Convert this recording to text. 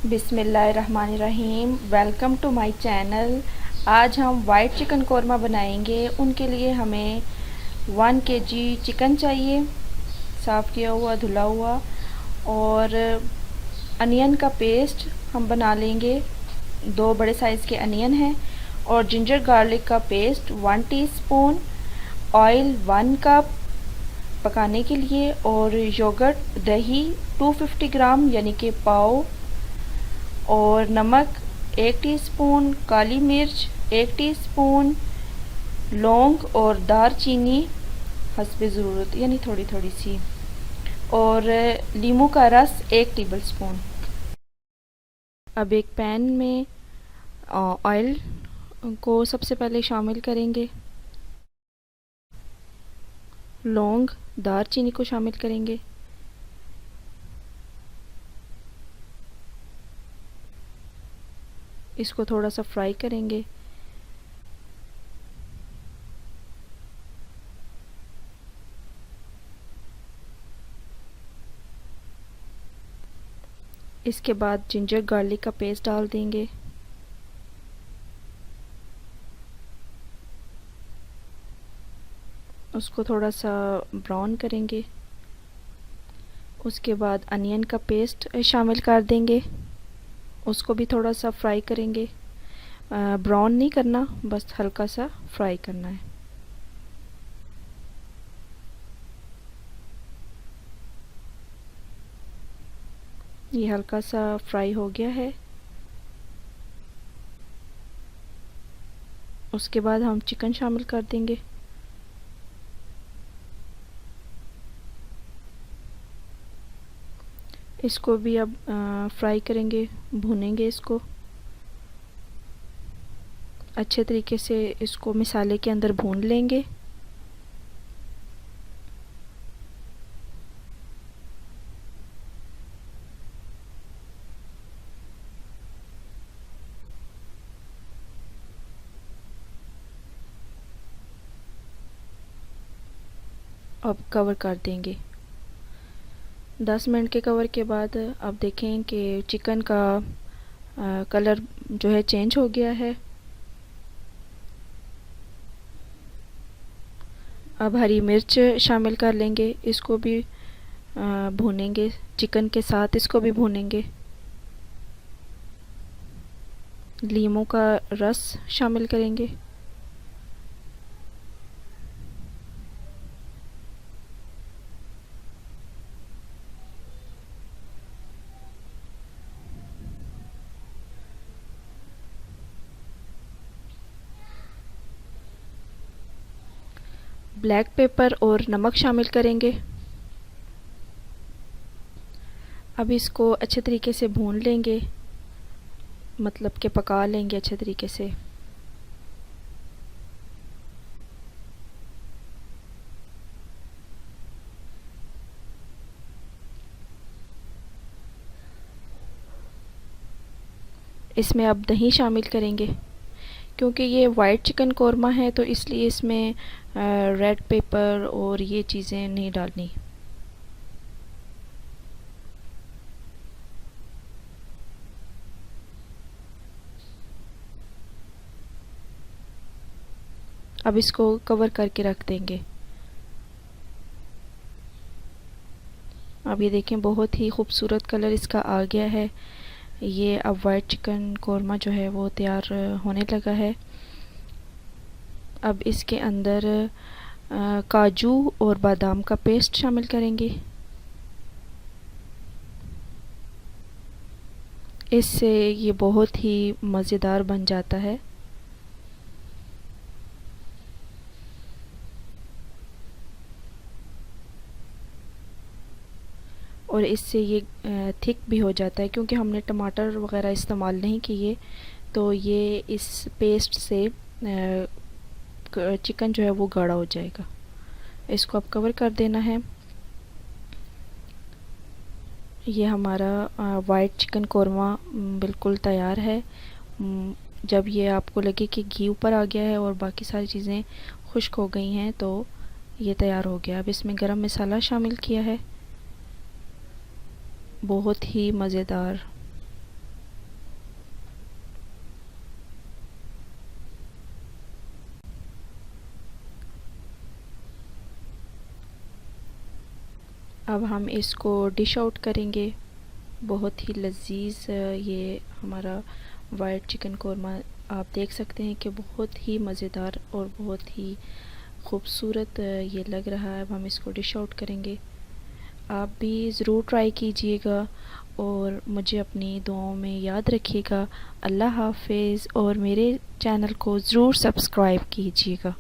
बिस्मिल्लाहिर्रहमानिर्रहीम। Welcome to my channel. आज हम वाइट चिकन कोरमा बनाएंगे। उनके लिए हमें 1 केजी चिकन चाहिए, साफ़ किया हुआ धुला हुआ, और अनियन का पेस्ट हम बना लेंगे। 2 बड़े साइज़ के अनियन हैं, और जिंजर गार्लिक का पेस्ट 1 टीस्पून, ऑयल 1 कप पकाने के लिए, और योगर्ट दही 250 ग्राम यानी कि पाव, और नमक 1 टीस्पून, काली मिर्च 1 टीस्पून, लौंग और दारचीनी हस्बे ज़रूरत यानी थोड़ी थोड़ी सी, और लीमू का रस 1 टेबल स्पून। अब एक पैन में ऑयल को सबसे पहले शामिल करेंगे, लौंग दारचीनी को शामिल करेंगे, इसको थोड़ा सा फ्राई करेंगे। इसके बाद जिंजर गार्लिक का पेस्ट डाल देंगे, उसको थोड़ा सा ब्राउन करेंगे। उसके बाद अनियन का पेस्ट शामिल कर देंगे, उसको भी थोड़ा सा फ्राई करेंगे। ब्राउन नहीं करना, बस हल्का सा फ्राई करना है। ये हल्का सा फ्राई हो गया है। उसके बाद हम चिकन शामिल कर देंगे। इसको भी अब फ्राई करेंगे, भूनेंगे इसको अच्छे तरीके से। इसको मसाले के अंदर भून लेंगे। अब कवर कर देंगे। 10 मिनट के कवर के बाद अब देखें कि चिकन का कलर जो है चेंज हो गया है। अब हरी मिर्च शामिल कर लेंगे, इसको भी भूनेंगे, चिकन के साथ इसको भी भूनेंगे। लीमू का रस शामिल करेंगे। ब्लैक पेपर और नमक शामिल करेंगे। अब इसको अच्छे तरीके से भून लेंगे, मतलब कि पका लेंगे अच्छे तरीके से। इसमें अब दही शामिल करेंगे, क्योंकि ये वाइट चिकन कोरमा है तो इसलिए इसमें रेड पेपर और ये चीज़ें नहीं डालनी। अब इसको कवर करके रख देंगे। अब ये देखें, बहुत ही खूबसूरत कलर इसका आ गया है। ये अब वाइट चिकन कोरमा जो है वो तैयार होने लगा है। अब इसके अंदर काजू और बादाम का पेस्ट शामिल करेंगे। इससे ये बहुत ही मज़ेदार बन जाता है। और इससे ये थिक भी हो जाता है, क्योंकि हमने टमाटर वगैरह इस्तेमाल नहीं किए, तो ये इस पेस्ट से चिकन जो है वो गाढ़ा हो जाएगा। इसको अब कवर कर देना है। ये हमारा वाइट चिकन कोरमा बिल्कुल तैयार है। जब ये आपको लगे कि घी ऊपर आ गया है और बाकी सारी चीज़ें खुश्क हो गई हैं तो ये तैयार हो गया। अब इसमें गरम मसाला शामिल किया है, बहुत ही मज़ेदार। अब हम इसको डिश आउट करेंगे। बहुत ही लजीज ये हमारा वाइट चिकन कोरमा आप देख सकते हैं कि बहुत ही मज़ेदार और बहुत ही खूबसूरत ये लग रहा है। अब हम इसको डिश आउट करेंगे। आप भी ज़रूर ट्राई कीजिएगा और मुझे अपनी दुआओं में याद रखिएगा। अल्लाह हाफ़िज़ और मेरे चैनल को ज़रूर सब्सक्राइब कीजिएगा।